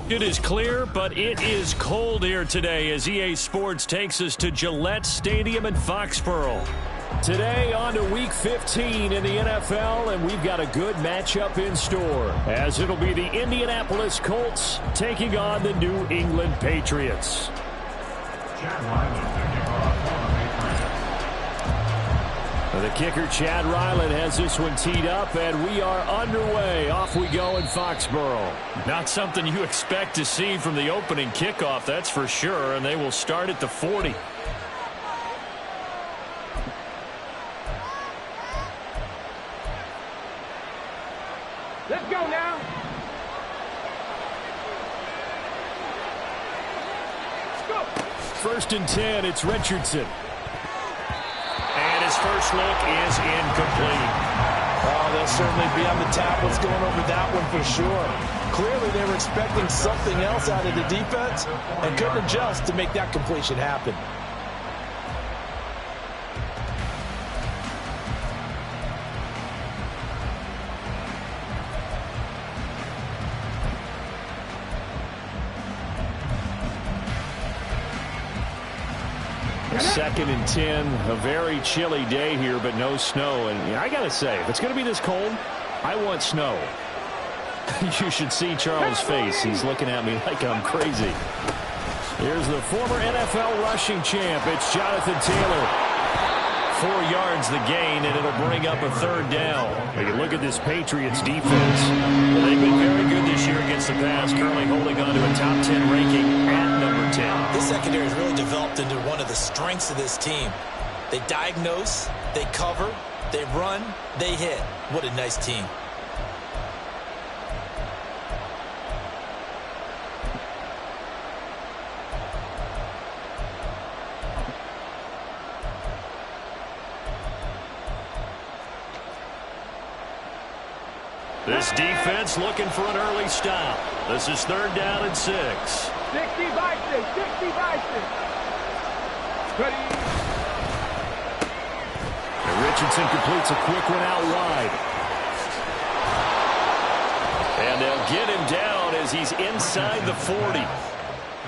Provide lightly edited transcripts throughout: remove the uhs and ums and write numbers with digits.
It is clear, but it is cold here today as EA Sports takes us to Gillette Stadium in Foxborough. Today on to Week 15 in the NFL, and we've got a good matchup in store, as it'll be the Indianapolis Colts taking on the New England Patriots. The kicker, Chad Ryland, has this one teed up, and we are underway. Off we go in Foxborough. Not something you expect to see from the opening kickoff, that's for sure, and they will start at the 40. Let's go now. Let's go. First and 10, it's Richardson. And his first look is incomplete. Oh, they'll certainly be on the tablets going over that one for sure. Clearly they were expecting something else out of the defense and couldn't adjust to make that completion happen. Second and 10, a very chilly day here, but no snow. And I got to say, if it's going to be this cold, I want snow. You should see Charles' face. He's looking at me like I'm crazy. Here's the former NFL rushing champ. It's Jonathan Taylor. 4 yards the gain, and it'll bring up a third down. When you look at this Patriots defense, they've been very good this year against the pass, currently holding on to a top 10 ranking at number 10. This secondary has really developed into one of the strengths of this team. They diagnose, they cover, they run, they hit. What a nice team. This defense looking for an early stop. This is third down and 6. 60 by 6. 60 by 6. Ready. And Richardson completes a quick one out wide. And they'll get him down as he's inside the 40.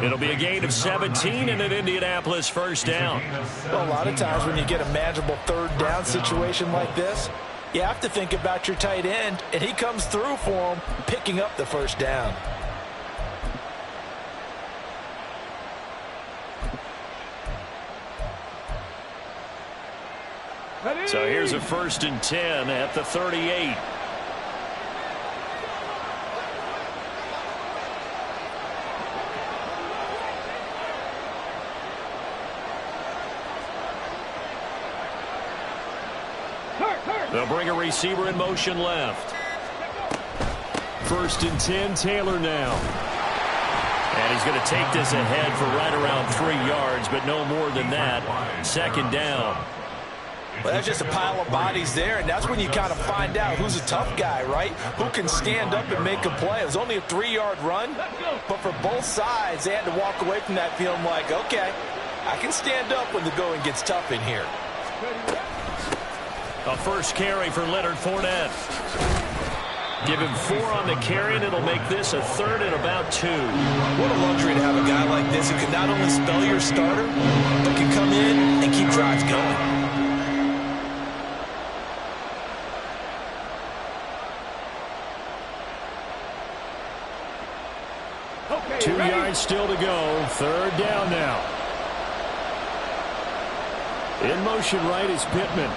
It'll be a gain of 17 and an Indianapolis first down. Well, a lot of times when you get a manageable third down situation like this, you have to think about your tight end, and he comes through for him, picking up the first down. So here's a first and 10 at the 38. They'll bring a receiver in motion left. First and 10, Taylor now. And he's going to take this ahead for right around 3 yards, but no more than that. Second down. Well, that's just a pile of bodies there, and that's when you kind of find out who's a tough guy, right? Who can stand up and make a play. It was only a 3-yard run, but for both sides, they had to walk away from that feeling like, okay, I can stand up when the going gets tough in here. A first carry for Leonard Fournette. Give him 4 on the carry, and it'll make this a third and about 2. What a luxury to have a guy like this who can not only spell your starter, but can come in and keep drives going. 2 yards still to go. Third down now. In motion right is Pittman.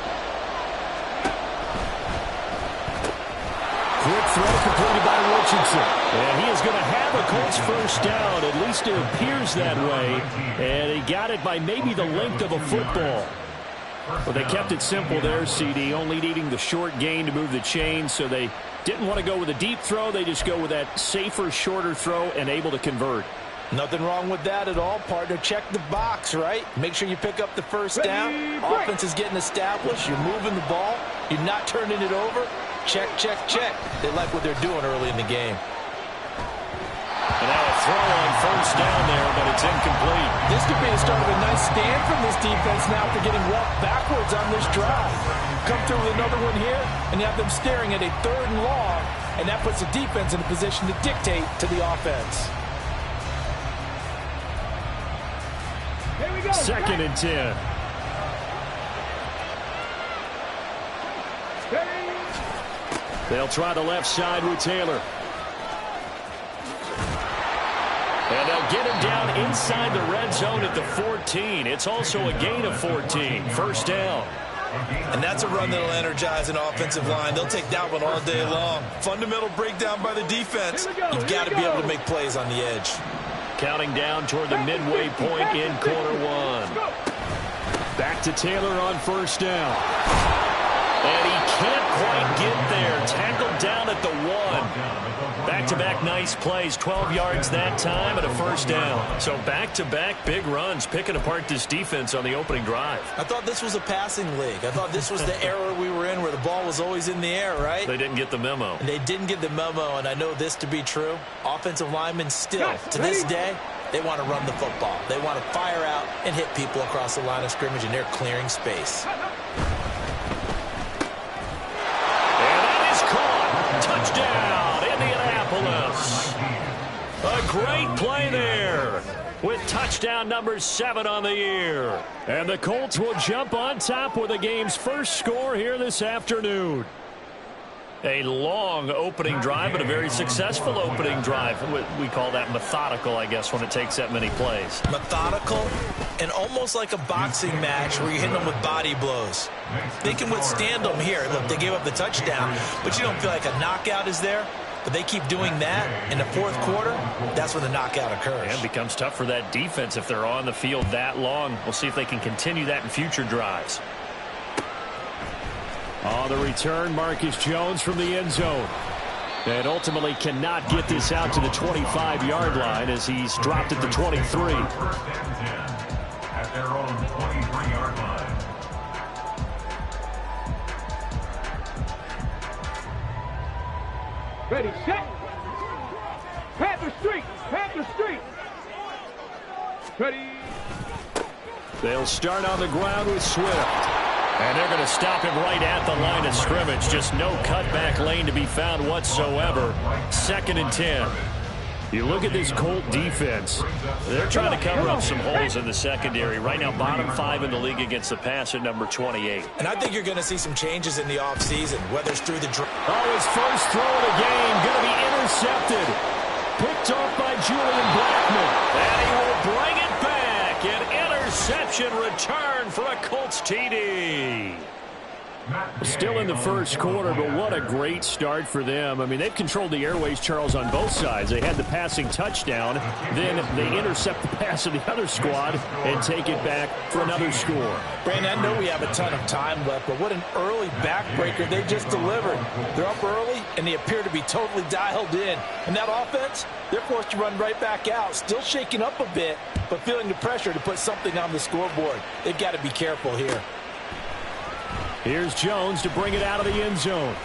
Quick throw completed by Richardson. And he is going to have a Colts first down. At least it appears that way. And he got it by maybe the length of a football. Well, they kept it simple there, CD, only needing the short gain to move the chains, so they didn't want to go with a deep throw. They just go with that safer, shorter throw and able to convert. Nothing wrong with that at all, partner. Check the box, right? Make sure you pick up the first down. Offense is getting established. You're moving the ball. You're not turning it over. Check, check, check. They like what they're doing early in the game. And now a throw on first down there, but it's incomplete. This could be the start of a nice stand from this defense now after getting walked backwards on this drive. Come through with another one here, and you have them staring at a 3rd and long, and that puts the defense in a position to dictate to the offense. 2nd and 10. They'll try the left side with Taylor. And they'll get him down inside the red zone at the 14. It's also a gain of 14. 1st down. And that's a run that'll energize an offensive line. They'll take that one all day long. Fundamental breakdown by the defense. You've got to be able to make plays on the edge. Counting down toward the midway point in quarter 1. Back to Taylor on 1st down. And he can't quite get there. Tackled down at the 1. Back-to-back nice plays. 12 yards that time and a 1st down. So back-to-back big runs, picking apart this defense on the opening drive. I thought this was a passing league. I thought this was the era we were in where the ball was always in the air, right? They didn't get the memo. And they didn't get the memo, and I know this to be true. Offensive linemen still, to this day, they want to run the football. They want to fire out and hit people across the line of scrimmage, and they're clearing space. Touchdown, Indianapolis. A great play there with touchdown number 7 on the year. And the Colts will jump on top with the game's first score here this afternoon. A long opening drive, but a very successful opening drive. We call that methodical, I guess, when it takes that many plays. Methodical and almost like a boxing match where you're hitting them with body blows. They can withstand them here. Look, they gave up the touchdown, but you don't feel like a knockout is there. But they keep doing that in the 4th quarter. That's when the knockout occurs. And it becomes tough for that defense if they're on the field that long. We'll see if they can continue that in future drives. On the return, Marcus Jones from the end zone. And ultimately cannot get this out to the 25-yard line as he's dropped at the 23. At their own 23-yard line. Ready, set. Panther Street. Panther Street. Ready. They'll start on the ground with Swift. And they're going to stop him right at the line of scrimmage. Just no cutback lane to be found whatsoever. 2nd and 10. You look at this Colt defense. They're trying to cover up some holes in the secondary. Right now, bottom 5 in the league against the pass at number 28. And I think you're going to see some changes in the offseason, whether it's through the draft. Oh, his first throw of the game going to be intercepted. Picked off by Julian Blackman. And he will bring it back. An interception return for a Colts TD. Still in the first quarter, but what a great start for them. I mean, they've controlled the airways, Charles, on both sides. They had the passing touchdown. Then they intercept the pass of the other squad and take it back for another score. Brandon, I know we have a ton of time left, but what an early backbreaker they just delivered. They're up early, and they appear to be totally dialed in. And that offense, they're forced to run right back out. Still shaking up a bit, but feeling the pressure to put something on the scoreboard. They've got to be careful here. Here's Jones to bring it out of the end zone.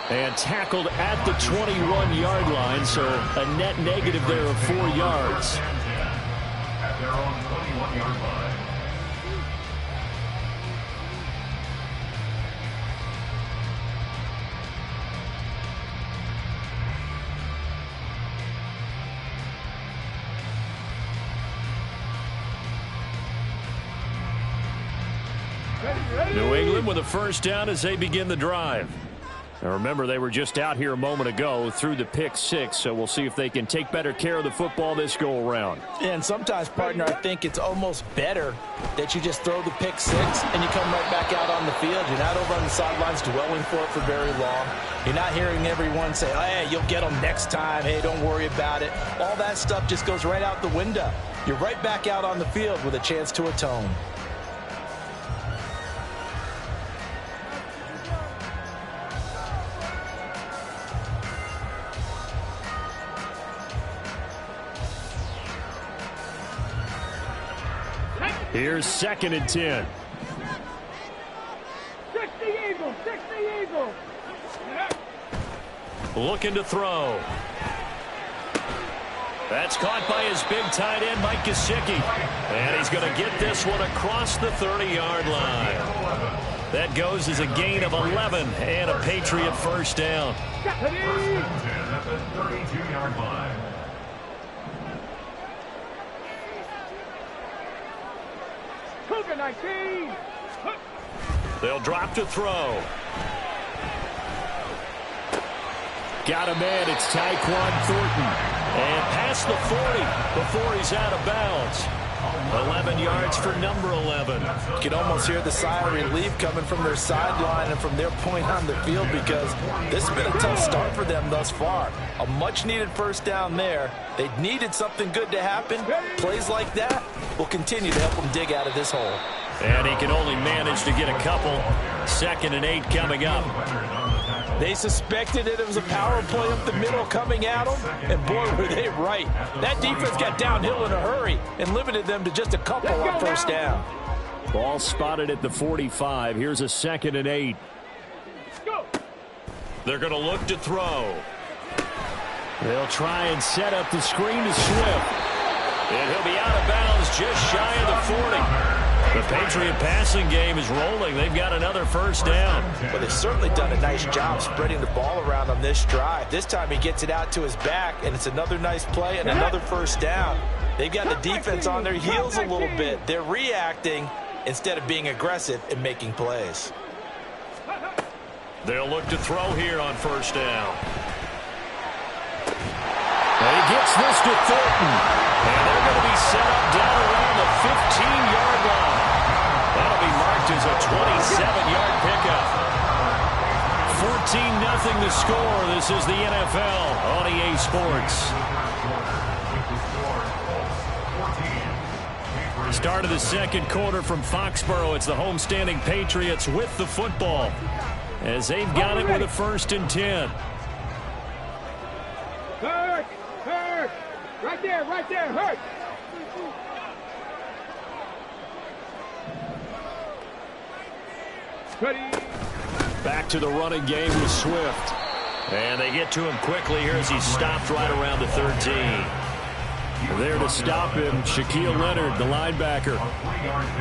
And tackled at the 21-yard line, so a net negative there of 4 yards. At their own 21-yard line. New England with a first down as they begin the drive. Now remember, they were just out here a moment ago through the pick 6, so we'll see if they can take better care of the football this go-around. And sometimes, partner, I think it's almost better that you just throw the pick 6 and you come right back out on the field. You're not over on the sidelines dwelling for it for very long. You're not hearing everyone say, oh, hey, you'll get them next time. Hey, don't worry about it. All that stuff just goes right out the window. You're right back out on the field with a chance to atone. Here's 2nd and 10. 60 Eagles, 60 Eagles. Looking to throw. That's caught by his big tight end, Mike Gesicki. And he's going to get this one across the 30-yard line. That goes as a gain of 11 and a Patriot first down. At the 32-yard line. Look at 19. They'll drop to throw. Got a man. It's Tyquan Thornton. And past the 40 before he's out of bounds. 11 yards for number 11. You can almost hear the sigh of relief coming from their sideline and from their point on the field, because this has been a tough start for them thus far. A much-needed first down there. They needed something good to happen. Plays like that will continue to help them dig out of this hole. And he can only manage to get a couple. 2nd and 8 coming up. They suspected that it was a power play up the middle coming at them, and boy, were they right. That defense got downhill in a hurry and limited them to just a couple on first down. Ball spotted at the 45. Here's a 2nd and 8. They're going to look to throw. They'll try and set up the screen to Swift. And he'll be out of bounds just shy of the 40. The Patriot passing game is rolling. They've got another first down. Well, they've certainly done a nice job spreading the ball around on this drive. This time he gets it out to his back, and it's another nice play and another first down. They've got the defense on their heels a little bit. They're reacting instead of being aggressive and making plays. They'll look to throw here on first down. And he gets this to Thornton. And they're going to be set up down around the 15-yard line. That'll be marked as a 27-yard pickup. 14-0 the score. This is the NFL on EA Sports. Start of the second quarter from Foxborough. It's the homestanding Patriots with the football, as they've got it with a 1st and 10. Hurt! Hurt! Right there, hurt! Back to the running game with Swift. And they get to him quickly here as he's stopped right around the 13. There to stop him, Shaquille Leonard, the linebacker.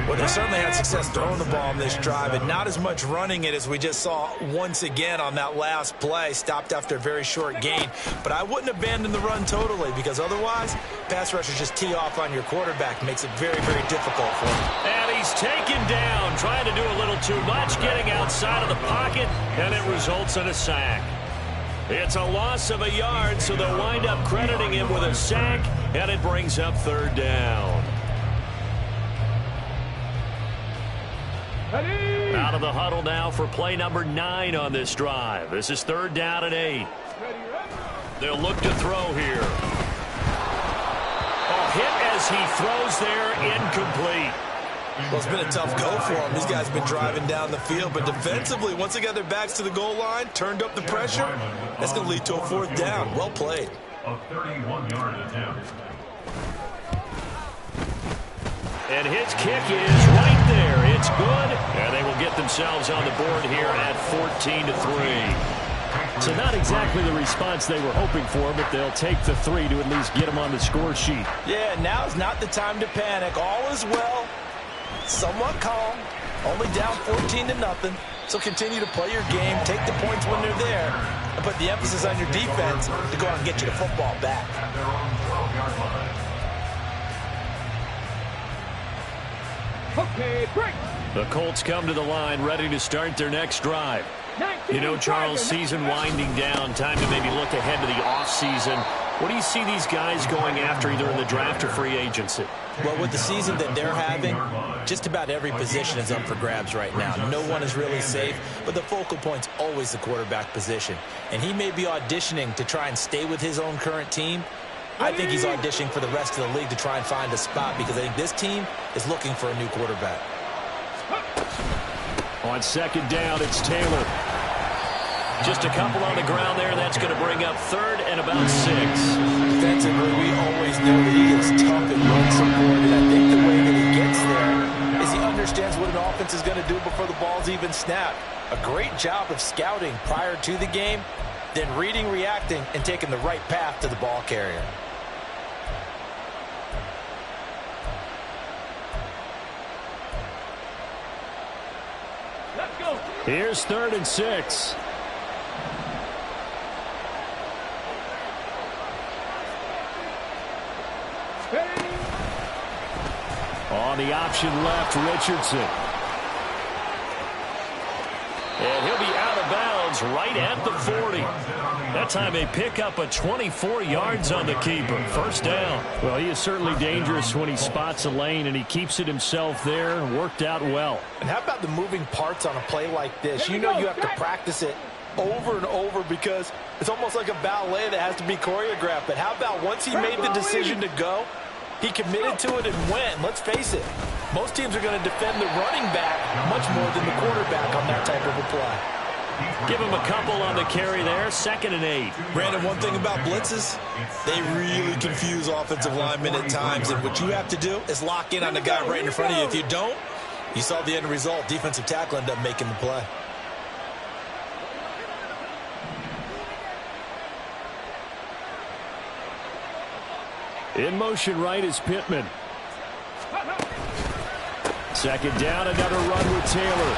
Well, they certainly had success throwing the ball on this drive, and not as much running it as we just saw once again on that last play. Stopped after a very short gain. But I wouldn't abandon the run totally, because otherwise, pass rushers just tee off on your quarterback. Makes it very, very difficult for him. And he's taken down, trying to do a little too much, getting outside of the pocket, and it results in a sack. It's a loss of a yard, so they'll wind up crediting him with a sack, and it brings up 3rd down. Out of the huddle now for play number 9 on this drive. This is 3rd down and 8. They'll look to throw here. A hit as he throws there, incomplete. Well, it's been a tough go for them. These guys have been driving down the field, but defensively, once they got their backs to the goal line, turned up the pressure, that's going to lead to a 4th down. Well played. A 31-yard attempt. And his kick is right there. It's good, and they will get themselves on the board here at 14-3. So not exactly the response they were hoping for, but they'll take the 3 to at least get them on the score sheet. Yeah, now's not the time to panic. All is well. Somewhat calm, only down 14-0. So continue to play your game, take the points when they're there, and put the emphasis on your defense to go out and get you the football back. Okay, break! The Colts come to the line, ready to start their next drive. You know, Charles, season winding down, time to maybe look ahead to the offseason. What do you see these guys going after either in the draft or free agency? Well, with the season that they're having, just about every position is up for grabs right now. No one is really safe, but the focal point's always the quarterback position. And he may be auditioning to try and stay with his own current team. I think he's auditioning for the rest of the league to try and find a spot, because I think this team is looking for a new quarterback. On 2nd down, it's Taylor. Just a couple on the ground there. That's going to bring up 3rd and about 6. Defensively, we always know that he is tough and run support, and I think the way that he gets there is he understands what an offense is going to do before the ball's even snapped. A great job of scouting prior to the game, then reading, reacting, and taking the right path to the ball carrier. Let's go! Here's 3rd and 6. On the option left, Richardson. And he'll be out of bounds right at the 40. That time they pick up a 24 yards on the keeper. First down. Well, he is certainly dangerous when he spots a lane, and he keeps it himself there. Worked out well. And how about the moving parts on a play like this? You know you have to practice it over and over because it's almost like a ballet that has to be choreographed. But how about once he made the decision to go, he committed to it and went. Let's face it, most teams are going to defend the running back much more than the quarterback on that type of a play. Give him a couple on the carry there. 2nd and 8. Brandon, one thing about blitzes, they really confuse offensive linemen at times. And what you have to do is lock in on the guy right in front of you. If you don't, you saw the end result. Defensive tackle ended up making the play. In motion right is Pittman. 2nd down, another run with Taylor.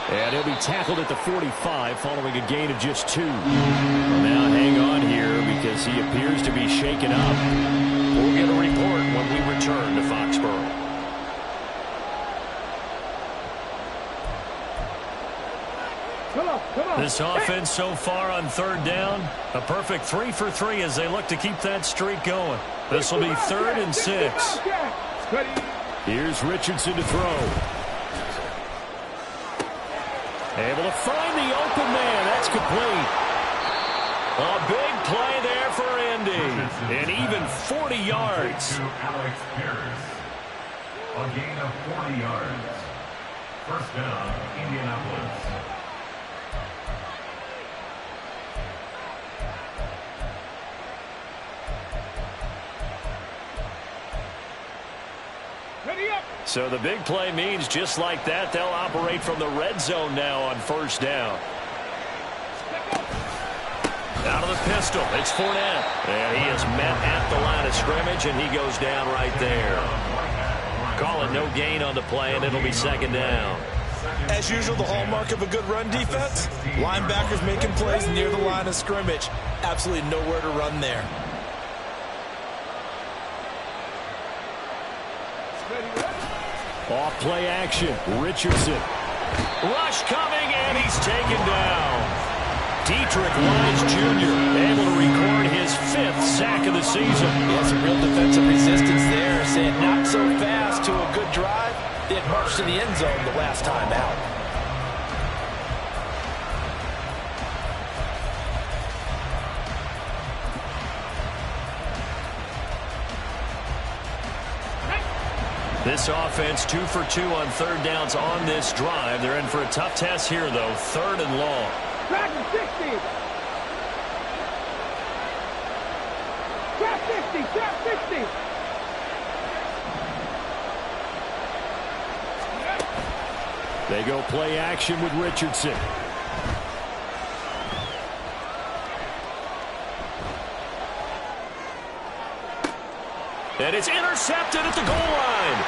And he'll be tackled at the 45 following a gain of just 2. Well, now hang on here because he appears to be shaken up. We'll get a report when we return to Foxborough. This offense so far on 3rd down, a perfect 3 for 3 as they look to keep that streak going. This will be 3rd and 6. Here's Richardson to throw. Able to find the open man. That's complete. A big play there for Indy. And even 40 yards. A gain of 40 yards. First down, Indianapolis. So the big play means just like that, they'll operate from the red zone now on 1st down. Out of the pistol, it's Fournette. And he is met at the line of scrimmage, and he goes down right there. Call it no gain on the play, and it'll be 2nd down. As usual, the hallmark of a good run defense, linebackers making plays near the line of scrimmage. Absolutely nowhere to run there. Off play action, Richardson. Rush coming, and he's taken down. Dietrich Wise Jr. able to record his 5th sack of the season. Yeah, some real defensive resistance there. Saying not so fast to a good drive. They had marched to the end zone the last time out. This offense 2 for 2 on 3rd downs on this drive. They're in for a tough test here, though. 3rd and long. Back to 60. Trap 50. Trap 50. They go play action with Richardson. And it's intercepted at the goal line.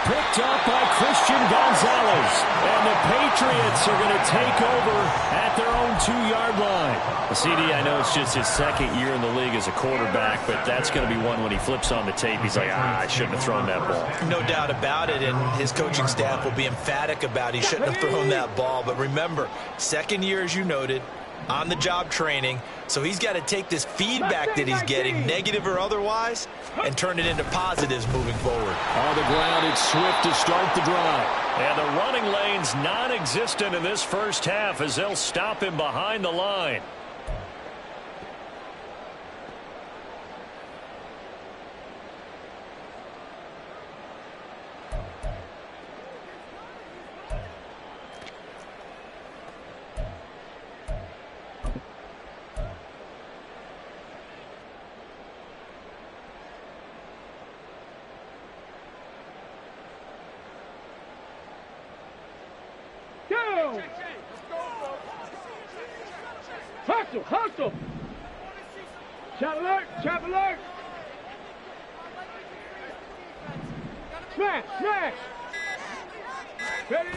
Picked up by Christian Gonzalez. And the Patriots are going to take over at their own 2-yard line. CD, I know it's just his 2nd year in the league as a quarterback, but that's going to be one when he flips on the tape. He's like, I shouldn't have thrown that ball. No doubt about it, and his coaching staff will be emphatic about he shouldn't have thrown that ball. But remember, 2nd year, as you noted, on-the-job training. So he's got to take this feedback that he's getting, negative or otherwise, and turn it into positives moving forward. On the ground, it's Swift to start the drive. And the running lane's non-existent in this first half as they'll stop him behind the line. Hustle, hustle. Shot alert, trap alert. Smash, smash. Ready?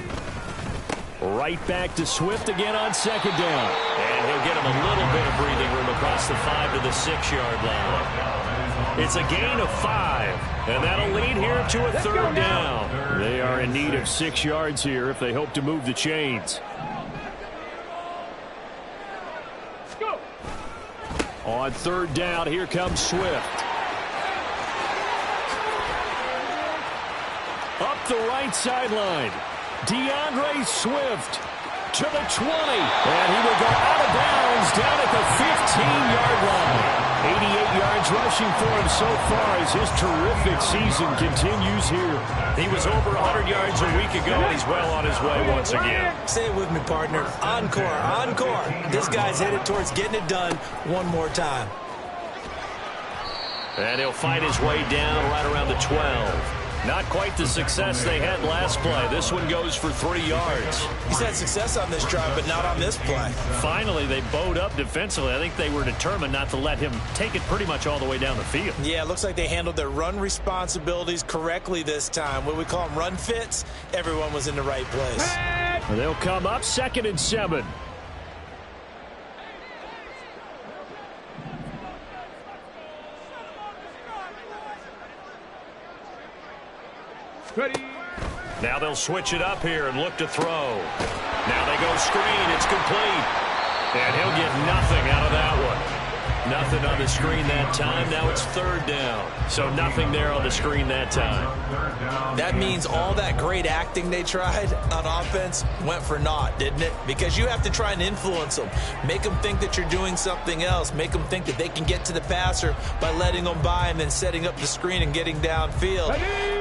Right back to Swift again on 2nd down. And he'll get him a little bit of breathing room across the 5 to the 6-yard line. It's a gain of 5, and that'll lead here to a third down. They are in need of 6 yards here if they hope to move the chains. On third down, here comes Swift. Up the right sideline, DeAndre Swift to the 20. And he will go out of bounds down at the 15-yard line. 88 yards rushing for him so far as his terrific season continues here. He was over 100 yards a week ago, and he's well on his way once again. Say it with me, partner. Encore, encore. This guy's headed towards getting it done one more time. And he'll fight his way down right around the 12. Not quite the success they had last play. This one goes for 3 yards. He's had success on this drive, but not on this play. Finally, they bowed up defensively. I think they were determined not to let him take it pretty much all the way down the field. Yeah, it looks like they handled their run responsibilities correctly this time. What we call them run fits, everyone was in the right place. They'll come up 2nd and 7. Ready. Now they'll switch it up here and look to throw. Now they go screen. It's complete. And he'll get nothing out of that one. Nothing on the screen that time. Now it's 3rd down. So nothing there on the screen that time. That means all that great acting they tried on offense went for naught, didn't it? Because you have to try and influence them. Make them think that you're doing something else. Make them think that they can get to the passer by letting them by and then setting up the screen and getting downfield.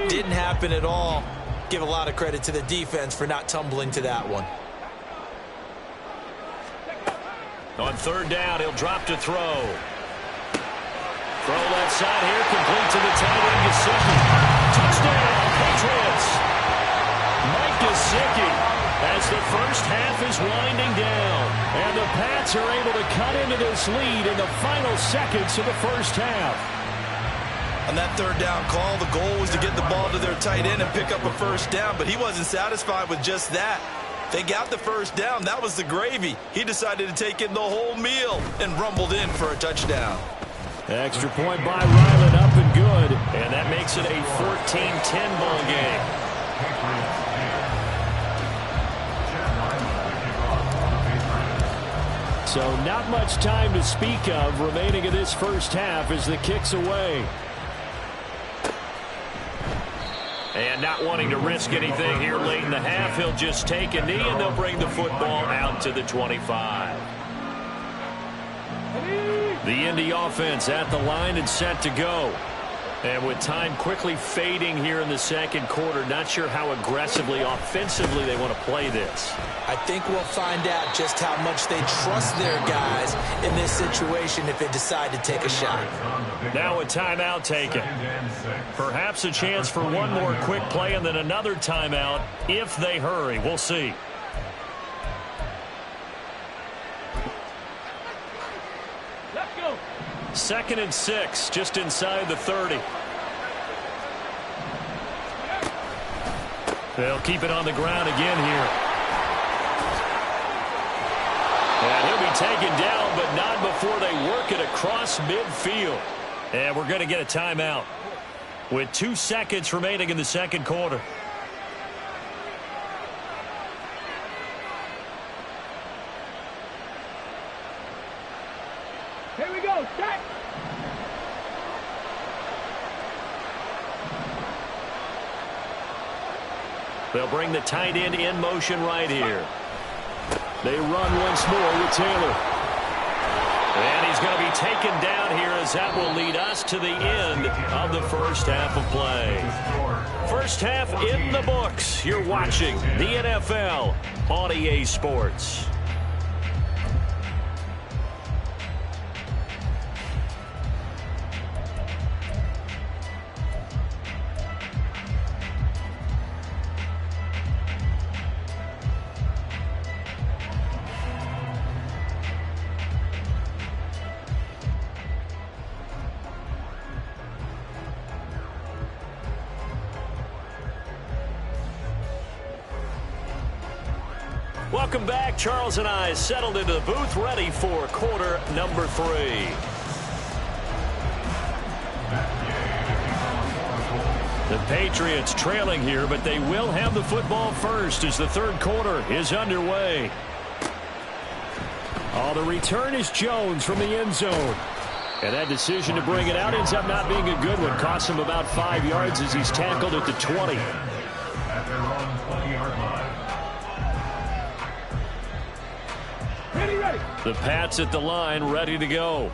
Didn't happen at all. Give a lot of credit to the defense for not tumbling to that one. On 3rd down, he'll drop to throw. Throw left side here, complete to the tight end, Gesicki. Touchdown, Patriots. Mike Gesicki as the first half is winding down. And the Pats are able to cut into this lead in the final seconds of the first half. On that 3rd down call, the goal was to get the ball to their tight end and pick up a first down, but he wasn't satisfied with just that. They got the first down. That was the gravy. He decided to take in the whole meal and rumbled in for a touchdown. Extra point by Ryland, up and good. And that makes it a 14-10 ball game. So not much time to speak of remaining in this first half as the kick's away. And not wanting to risk anything here late in the half, he'll just take a knee and they'll bring the football out to the 25. The Indy offense at the line and set to go. And with time quickly fading here in the second quarter, not sure how aggressively, offensively they want to play this. I think we'll find out just how much they trust their guys in this situation if they decide to take a shot. Now a timeout taken. Perhaps a chance for one more quick play and then another timeout if they hurry. We'll see. Let's go. 2nd and 6, just inside the 30. They'll keep it on the ground again here. And he'll be taken down, but not before they work it across midfield. And we're going to get a timeout with 2 seconds remaining in the second quarter. Here we go. Set. They'll bring the tight end in motion right here. They run once more with Taylor. And he's going to be taken down here as that will lead us to the end of the first half of play. First half in the books. You're watching the NFL on EA Sports. Welcome back. Charles and I settled into the booth, ready for quarter number 3. The Patriots trailing here, but they will have the football first as the third quarter is underway. Oh, the return is Jones from the end zone. And that decision to bring it out ends up not being a good one. Costs him about 5 yards as he's tackled at the 20. At their own 20-yard line. Ready. The Pats at the line, ready to go.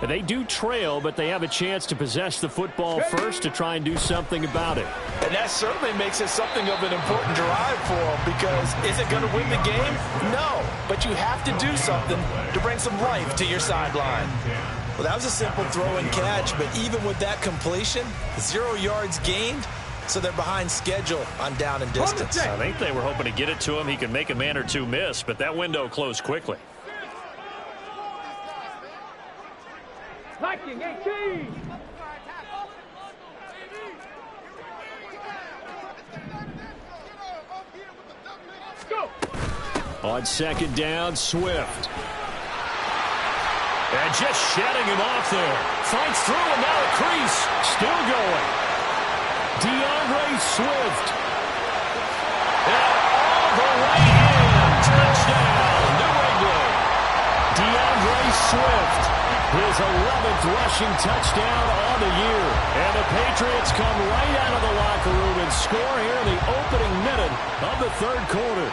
And they do trail, but they have a chance to possess the football first to try and do something about it. And that certainly makes it something of an important drive for them, because is it going to win the game? No, but you have to do something to bring some life to your sideline. Well, that was a simple throw and catch, but even with that completion, 0 yards gained, so they're behind schedule on down and distance. I think they were hoping to get it to him. He could make a man or two miss, but that window closed quickly. Liking 18. Go. On second down, Swift. And just shedding him off there. Fights through and now a crease. Still going. DeAndre Swift. And all the way in. Touchdown, New England. DeAndre Swift. His 11th rushing touchdown on the year. And the Patriots come right out of the locker room and score here in the opening minute of the third quarter.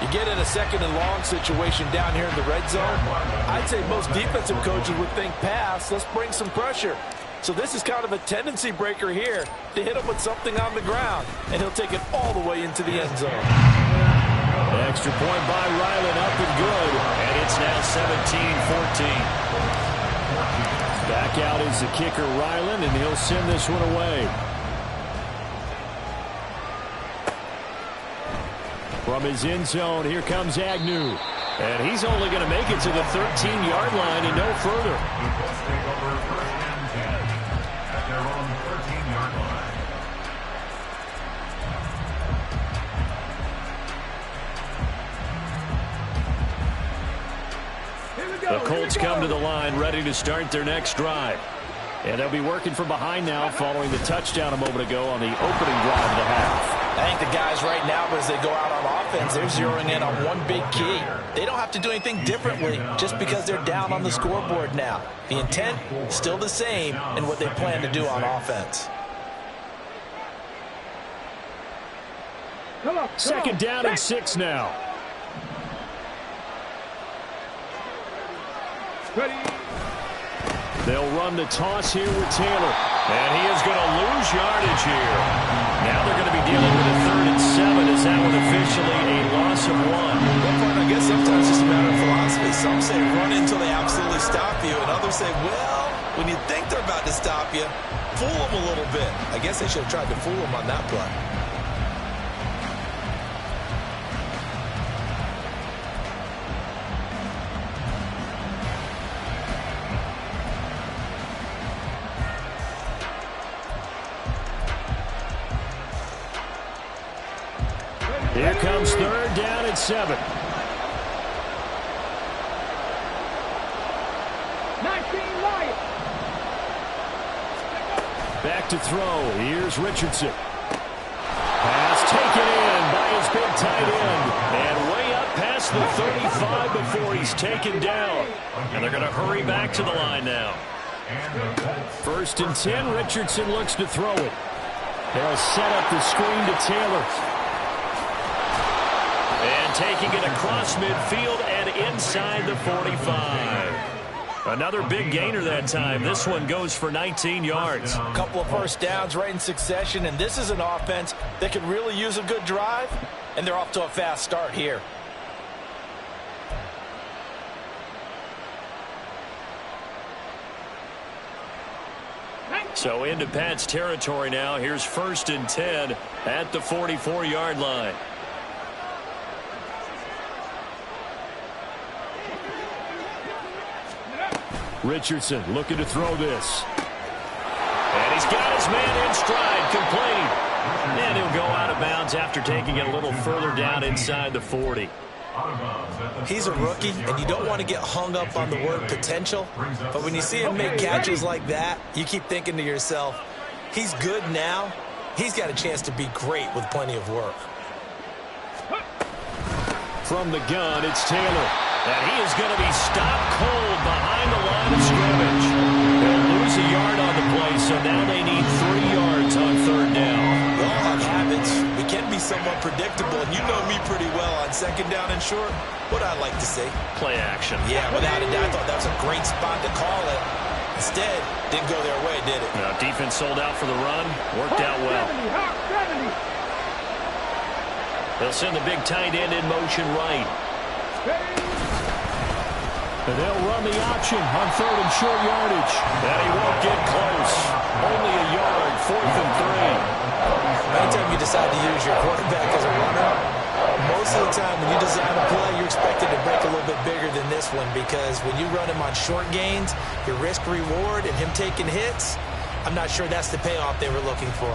You get in a second and long situation down here in the red zone. I'd say most defensive coaches would think pass. Let's bring some pressure. So this is kind of a tendency breaker here to hit him with something on the ground. And he'll take it all the way into the end zone. Extra point by Ryland, up and good. And it's now 17-14. Back out is the kicker, Ryland, and he'll send this one away. From his end zone, here comes Agnew. And he's only going to make it to the 13-yard line and no further. The Colts take over first and 10 at their own 13-yard line. The Colts come to the line ready to start their next drive. And they'll be working from behind now following the touchdown a moment ago on the opening drive of the half. I think the guys right now, as they go out on offense, they're zeroing in on one big key. They don't have to do anything differently just because they're down on the scoreboard now. The intent still the same in what they plan to do on offense. Second down and 6 now. Ready. They'll run the toss here with Taylor. And he is going to lose yardage here. Now they're going to be dealing with a 3rd and 7 as that one officially a loss of 1. Well, I guess sometimes it's just a matter of philosophy. Some say run until they absolutely stop you, and others say, well, when you think they're about to stop you, fool them a little bit. I guess they should have tried to fool them on that play. Here comes 3rd down and 7. 19 Lions. Back to throw. Here's Richardson. Pass taken in by his big tight end. And way up past the 35 before he's taken down. And they're going to hurry back to the line now. 1st and 10. Richardson looks to throw it. They'll set up the screen to Taylor. And taking it across midfield and inside the 45. Another big gainer that time. This one goes for 19 yards. A couple of first downs right in succession, and this is an offense that could really use a good drive, and they're off to a fast start here. So into Pat's territory now. Here's 1st and 10 at the 44-yard line. Richardson looking to throw this. And he's got his man in stride, complete. And he'll go out of bounds after taking it a little further down inside the 40. He's a rookie, and you don't want to get hung up on the word potential. But when you see him make catches like that, you keep thinking to yourself, He's good now. He's got a chance to be great with plenty of work. From the gun, it's Taylor. And he is going to be stopped cold behind the line of scrimmage. They'll lose a yard on the play, so now they need 3 yards on third down. We all have habits. We can be somewhat predictable, and you know me pretty well on second down and short. What I like to say? Play action. Yeah, without a doubt, I thought that was a great spot to call it. Instead, didn't go their way, did it? Now, defense sold out for the run. Worked out well. They'll send the big tight end in motion right. And they'll run the option on third and short yardage. And he won't get close. Only a yard, 4th and 3. Anytime you decide to use your quarterback as a runner, most of the time when you design a play, you're expected to break a little bit bigger than this one, because when you run him on short gains, your risk-reward and him taking hits, I'm not sure that's the payoff they were looking for.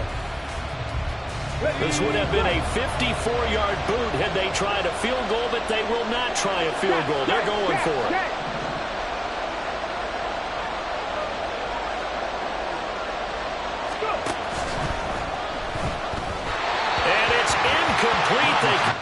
This would have been a 54-yard boot had they tried a field goal, but they will not try a field goal. They're going for it. And it's incomplete.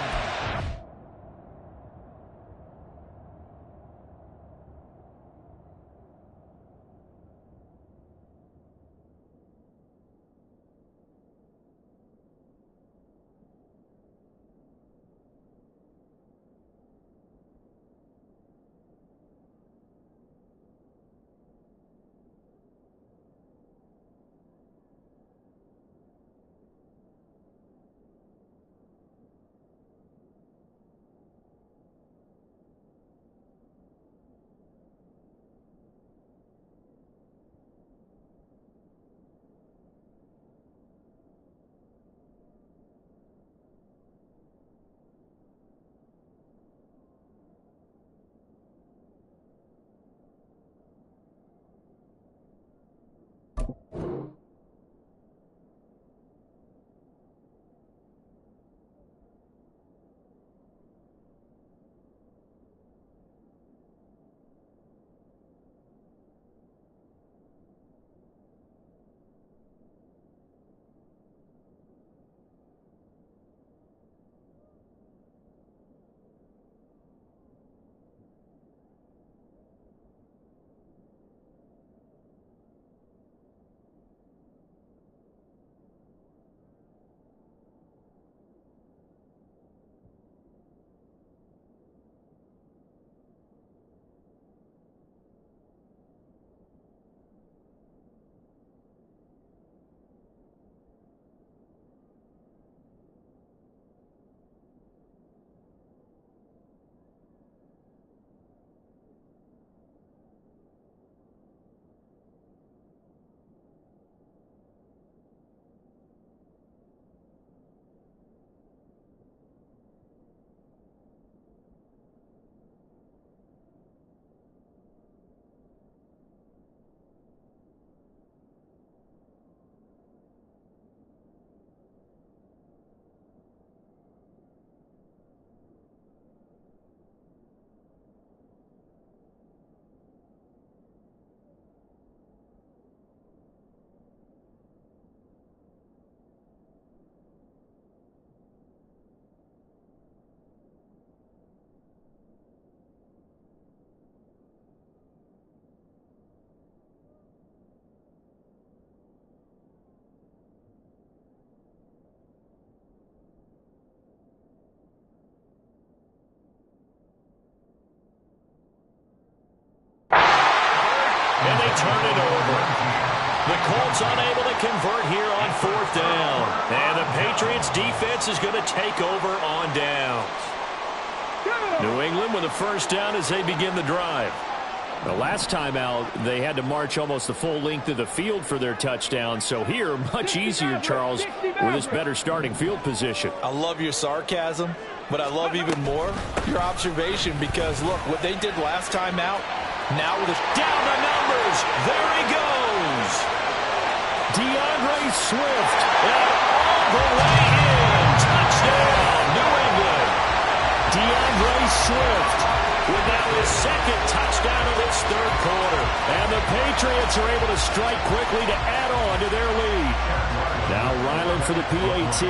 And they turn it over. The Colts unable to convert here on 4th down. And the Patriots defense is going to take over on downs. New England with a first down as they begin the drive. The last time out, they had to march almost the full length of the field for their touchdown. So here, much easier, Charles, with this better starting field position. I love your sarcasm, but I love even more your observation, because, look, what they did last time out, now with down the numbers. There he goes. DeAndre Swift. And all the way in. Touchdown, New England. DeAndre Swift with now his second touchdown of this third quarter. And the Patriots are able to strike quickly to add on to their lead. in for the PAT.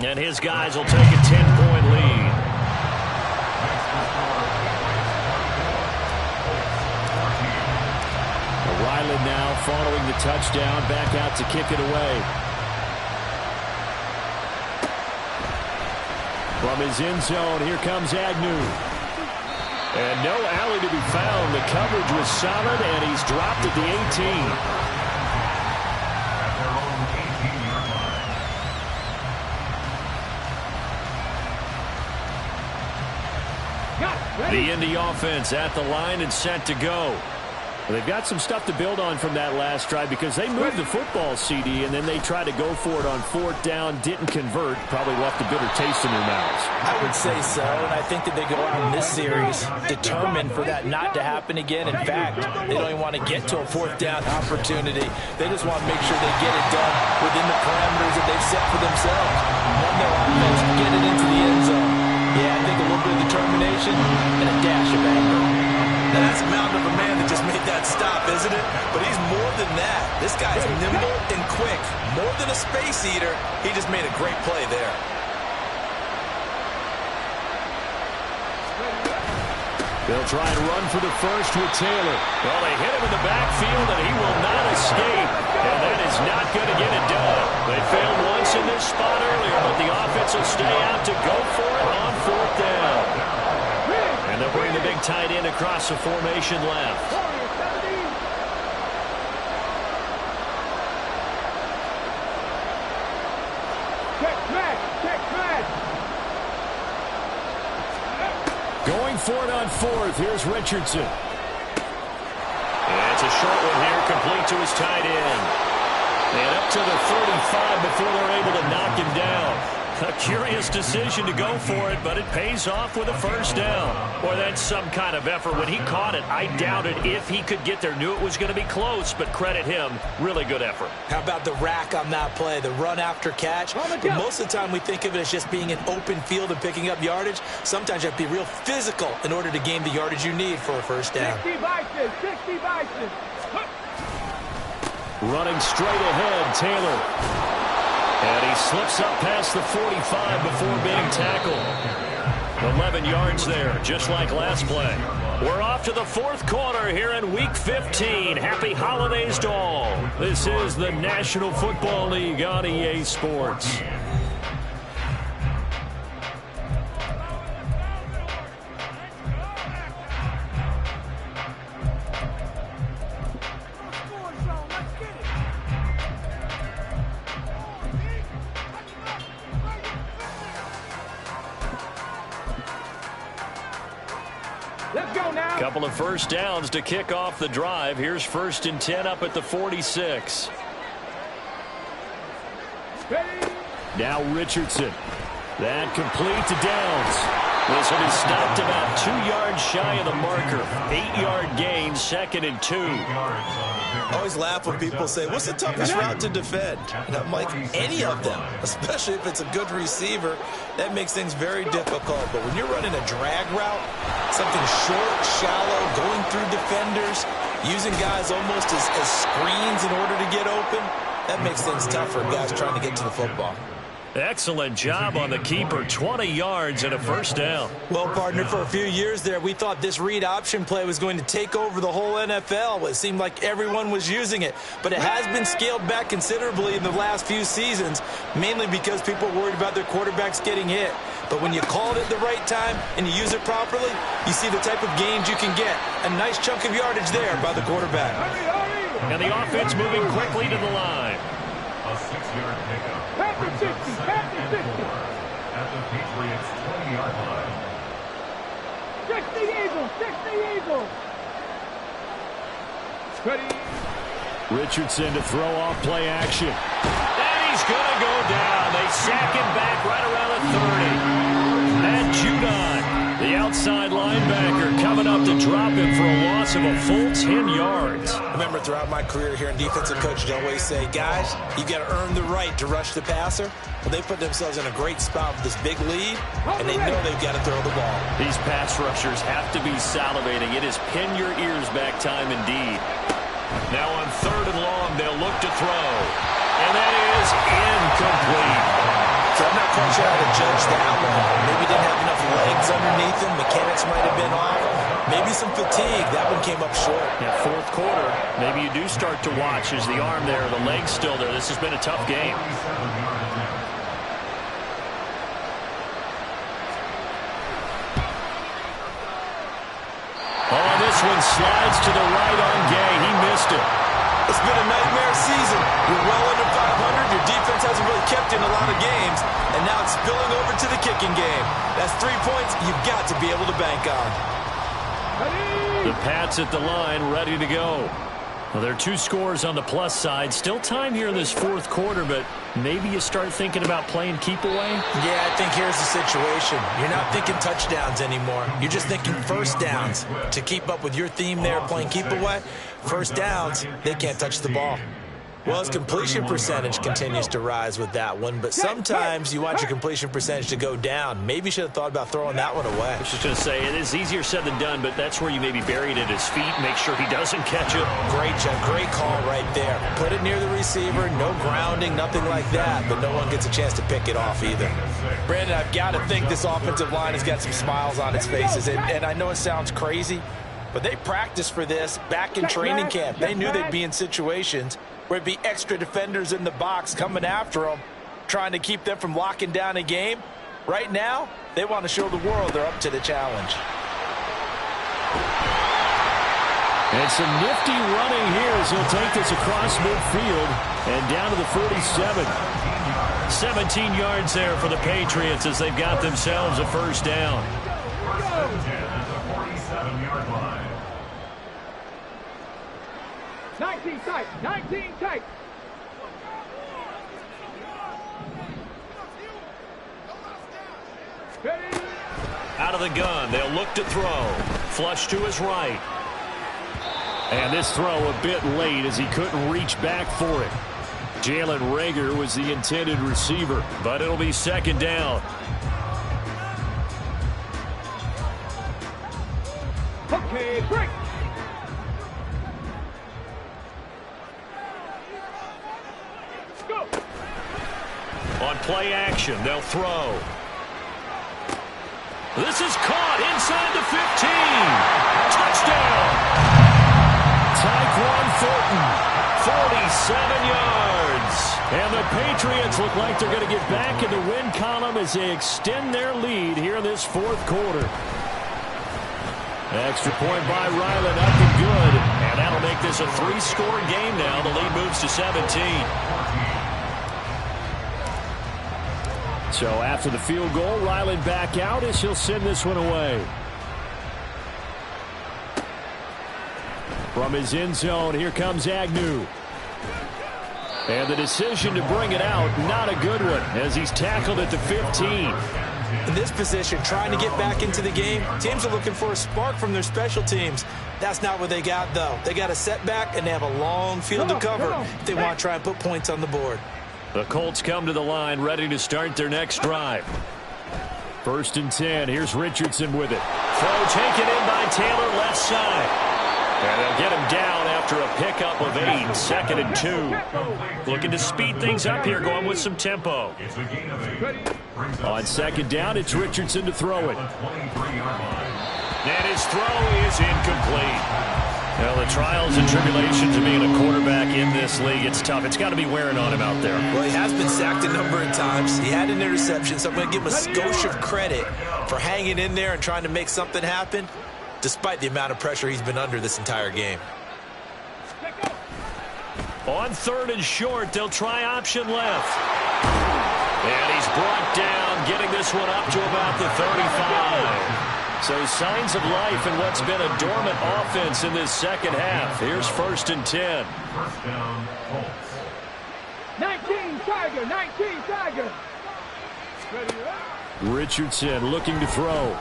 And his guys will take a 10-point lead. Ryland now following the touchdown, back out to kick it away. From his end zone, here comes Agnew. And no alley to be found. The coverage was solid, and he's dropped at the 18. At their own 18-yard line. The Indy offense at the line and set to go. Well, they've got some stuff to build on from that last drive because they moved the football, CD, and then they tried to go for it on 4th down, didn't convert, probably left a bitter taste in their mouths. I would say so, and I think that they go out in this series determined for that not to happen again. In fact, they don't even want to get to a 4th down opportunity. They just want to make sure they get it done within the parameters that they've set for themselves. Run their offense, get it into the end zone. Yeah, I think a little bit of determination and a dash of anger. Now that's a mountain of a man that just made that stop, isn't it? But he's more than that. This guy's nimble and quick. More than a space eater, he just made a great play there. They'll try and run for the first with Taylor. Well, they hit him in the backfield, and he will not escape. And that is not going to get it done. They failed once in this spot earlier, but the offense will stay out to go for it on 4th down. And they'll bring the big tight end across the formation left. Going for it on 4th. Here's Richardson. And it's a short one here, complete to his tight end. And up to the 35 before they're able to knock him down. A curious decision to go for it, but it pays off with a first down. Boy, that's some kind of effort. When he caught it, I doubted if he could get there. Knew it was going to be close, but credit him. Really good effort. How about the rack on that play, the run after catch? But most of the time we think of it as just being an open field and picking up yardage. Sometimes you have to be real physical in order to gain the yardage you need for a first down. 60 Bison. Running straight ahead, Taylor. And he slips up past the 45 before being tackled. 11 yards there, just like last play. We're off to the 4th quarter here in Week 15. Happy holidays to all. This is the National Football League on EA Sports. Couple of first downs to kick off the drive. Here's 1st and 10 up at the 46. Now Richardson. That complete to Downs. This one is stopped about 2 yards shy of the marker. 8-yard gain, 2nd and 2. I always laugh when people say, what's the toughest route to defend? And I'm like, any of them, especially if it's a good receiver. That makes things very difficult. But when you're running a drag route, something short, shallow, going through defenders, using guys almost as screens in order to get open, that makes things tough for guys trying to get to the football. Excellent job on the keeper. 20 yards and a first down. Well, partner, for a few years there, we thought this read option play was going to take over the whole NFL. It seemed like everyone was using it. But it has been scaled back considerably in the last few seasons, mainly because people are worried about their quarterbacks getting hit. But when you call it at the right time and you use it properly, you see the type of gains you can get. A nice chunk of yardage there by the quarterback. And the offense moving quickly to the line. A 6-yard pickup. At the 60. At the Patriots' 20-yard line. 60 Eagles. Ready. Richardson to throw off play action. And he's going to go down. They sack him back right around the 30. Matt Judon, the outside linebacker, coming up to drop him for a loss of a full 10 yards. Remember, throughout my career here in defensive coaching, I always say, guys, you got to earn the right to rush the passer. Well, they put themselves in a great spot with this big lead, and they know they've got to throw the ball. These pass rushers have to be salivating. It is pin your ears back time indeed. Now on 3rd and long, they'll look to throw. And that is incomplete. So I'm not quite sure how to judge that one. Maybe didn't have enough legs underneath him. Mechanics might have been off. Maybe some fatigue. That one came up short. Yeah, 4th quarter, maybe you do start to watch as the arm there, the leg's still there. This has been a tough game. Oh, this one slides to the right on Gay. He missed it. It's been a nightmare season. You're well under 500. Your defense hasn't really kept in a lot of games. And now it's spilling over to the kicking game. That's 3 points you've got to be able to bank on. The Pats at the line, ready to go. Well, there are 2 scores on the plus side. Still time here in this 4th quarter, but maybe you start thinking about playing keep away? Yeah, I think here's the situation. You're not thinking touchdowns anymore. You're just thinking first downs. To keep up with your theme there, playing keep away, first downs, they can't touch the ball. Well, his completion percentage continues to rise with that one, but sometimes you want your completion percentage to go down. Maybe you should have thought about throwing that one away. I was just going to say, it is easier said than done, but that's where you maybe bury it at his feet, make sure he doesn't catch it. Great job, great call right there. Put it near the receiver, no grounding, nothing like that, but no one gets a chance to pick it off either. Brandon, I've got to think this offensive line has got some smiles on its faces, and I know it sounds crazy, but they practiced for this back in training camp. They knew they'd be in situations where it'd be extra defenders in the box coming after them, trying to keep them from locking down a game. Right now, they want to show the world they're up to the challenge. And some nifty running here as he'll take this across midfield and down to the 47. 17 yards there for the Patriots as they've got themselves a first down. 19 tight, 19 tight. Out of the gun, they'll look to throw. Flush to his right. And this throw a bit late as he couldn't reach back for it. Jalen Reagor was the intended receiver, but it'll be 2nd down. Okay, break. Go. On play action, they'll throw. This is caught inside the 15. Touchdown. Tyquan Thornton, 47 yards. And the Patriots look like they're going to get back in the win column as they extend their lead here in this 4th quarter. Extra point by Ryland, up and good. And that'll make this a 3-score game now. The lead moves to 17. So after the field goal, Ryland back out as he'll send this one away. From his end zone, here comes Agnew. And the decision to bring it out, not a good one, as he's tackled at the 15. In this position, trying to get back into the game, teams are looking for a spark from their special teams. That's not what they got, though. They got a setback, and they have a long field to cover if they want to try and put points on the board. The Colts come to the line, ready to start their next drive. 1st and 10. Here's Richardson with it. Throw taken in by Taylor, left side. And they'll get him down after a pickup of 8. 2nd and 2. Looking to speed things up here, going with some tempo. On 2nd down, it's Richardson to throw it. And his throw is incomplete. Well, the trials and tribulations of being a quarterback in this league, it's tough. It's got to be wearing on him out there. Well, he has been sacked a number of times. He had an interception, so I'm going to give him a skosh of credit for hanging in there and trying to make something happen, despite the amount of pressure he's been under this entire game. On 3rd and short, they'll try option left. And he's brought down, getting this one up to about the 35. So signs of life in what's been a dormant offense in this 2nd half. Here's 1st and 10. First down, Colts. 19 Tiger, 19 Tiger. Richardson looking to throw.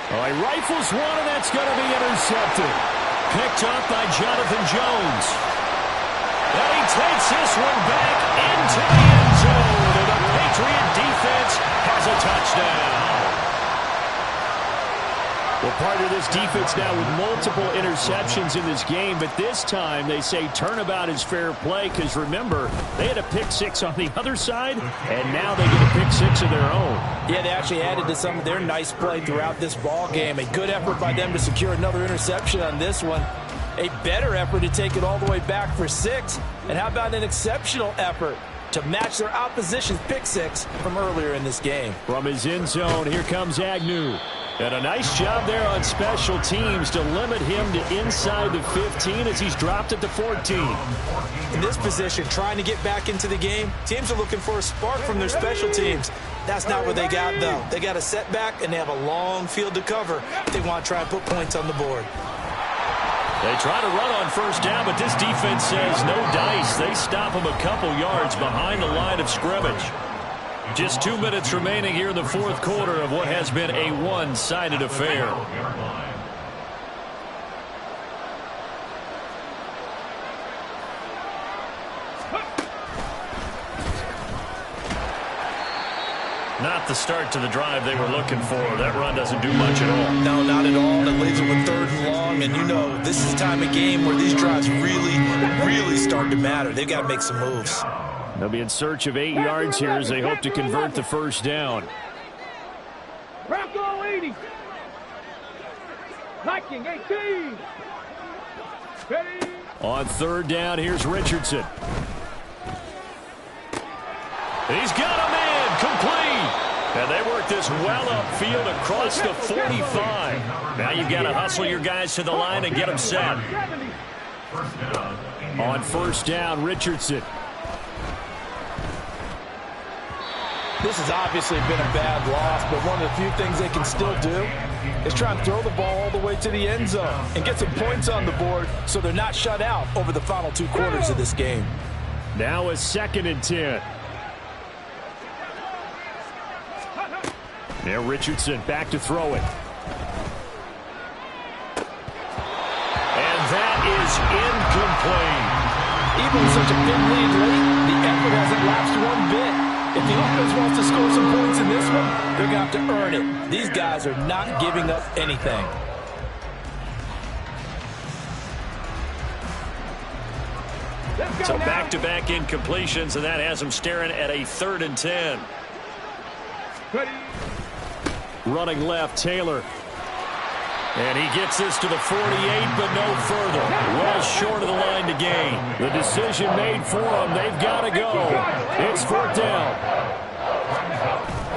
Oh, he rifles one, and that's going to be intercepted. Picked up by Jonathan Jones. And he takes this one back into the end zone. And the Patriot defense has a touchdown. Well, part of this defense now with multiple interceptions in this game, but this time they say turnabout is fair play because, remember, they had a pick six on the other side, and now they get a pick six of their own. Yeah, they actually added to some of their nice play throughout this ball game. A good effort by them to secure another interception on this one. A better effort to take it all the way back for 6. And how about an exceptional effort to match their opposition's pick six from earlier in this game? From his end zone, here comes Agnew. And a nice job there on special teams to limit him to inside the 15 as he's dropped at the 14. In this position, trying to get back into the game, teams are looking for a spark from their special teams. That's not what they got, though. They got a setback, and they have a long field to cover if they want to try and put points on the board. They try to run on first down, but this defense says no dice. They stop him a couple yards behind the line of scrimmage. Just 2 minutes remaining here in the fourth quarter of what has been a one-sided affair. Not the start to the drive they were looking for. That run doesn't do much at all. No, not at all. It leaves them with 3rd and long, and you know this is the time of game where these drives really start to matter. They've got to make some moves. They'll be in search of 8 yards here as they hope to convert the first down. Bronco 80. Viking 18. Ready. On 3rd down, here's Richardson. He's got a man complete. And they work this well upfield across the 45. Now you've got to hustle your guys to the line and get them set. On 1st down, Richardson. This has obviously been a bad loss, but one of the few things they can still do is try and throw the ball all the way to the end zone and get some points on the board so they're not shut out over the final 2 quarters of this game. Now a 2nd and 10. Now Richardson back to throw it. And that is incomplete. Even with such a big lead late, the effort hasn't lapsed one bit. If the offense wants to score some points in this one, they're going to have to earn it. These guys are not giving up anything. So back-to-back incompletions, and that has them staring at a 3rd and 10. Ready. Running left, Taylor. And he gets this to the 48, but no further. Well short of the line to gain. The decision made for them. They've got to go. It's 4th down.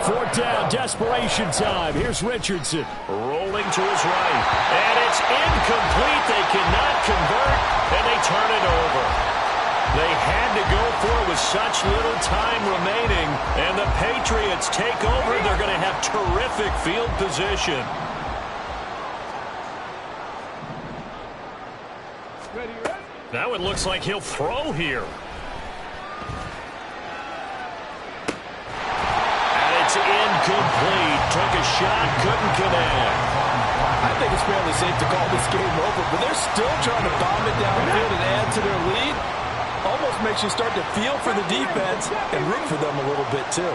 4th down, desperation time. Here's Richardson. Rolling to his right. And it's incomplete. They cannot convert, and they turn it over. They had to go for it with such little time remaining. And the Patriots take over. They're going to have terrific field position. Now it looks like he'll throw here. And it's incomplete. Took a shot, couldn't connect. I think it's fairly safe to call this game over, but they're still trying to bomb it downfield and add to their lead. Almost makes you start to feel for the defense and root for them a little bit, too.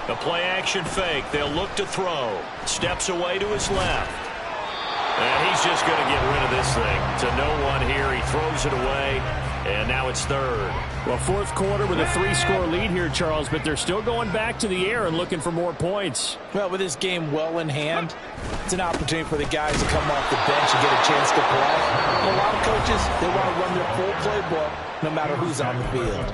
The play-action fake. They'll look to throw. Steps away to his left. And he's just going to get rid of this thing. To no one here. He throws it away. And now it's 3rd. Well, 4th quarter with a 3-score lead here, Charles, but they're still going back to the air and looking for more points. Well, with this game well in hand, it's an opportunity for the guys to come off the bench and get a chance to play. And a lot of coaches, they want to run their full playbook no matter who's on the field.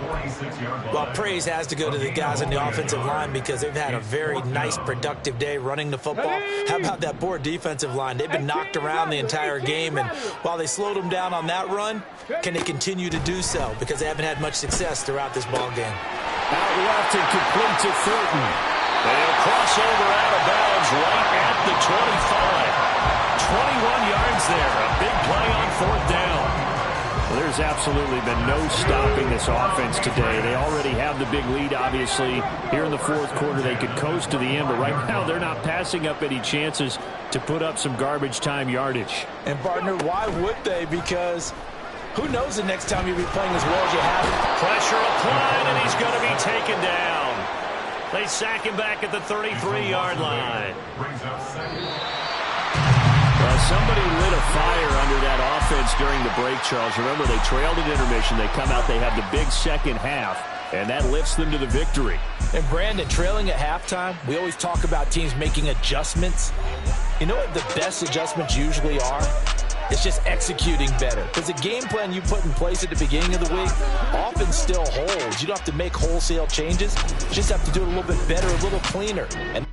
Well, praise has to go to the guys on the offensive line because they've had a very nice, productive day running the football. How about that poor defensive line? They've been knocked around the entire game, and while they slowed them down on that run, can they continue to do so? Because they haven't had much success throughout this ball game. Out left and complete to Thornton. They'll cross over out of bounds right at the 25. 21 yards there. A big play on 4th down. Well, there's absolutely been no stopping this offense today. They already have the big lead, obviously. Here in the fourth quarter, they could coast to the end, but right now they're not passing up any chances to put up some garbage time yardage. And, partner, why would they? Because who knows the next time you'll be playing as well as you have. Pressure applied, and he's going to be taken down. They sack him back at the 33-yard line. Brings up second. Well, somebody lit a fire under that offense during the break, Charles. Remember, they trailed at intermission. They come out, they have the big second half, and that lifts them to the victory. And, Brandon, trailing at halftime, we always talk about teams making adjustments. You know what the best adjustments usually are? It's just executing better. Because the game plan you put in place at the beginning of the week often still holds. You don't have to make wholesale changes. You just have to do it a little bit better, a little cleaner. And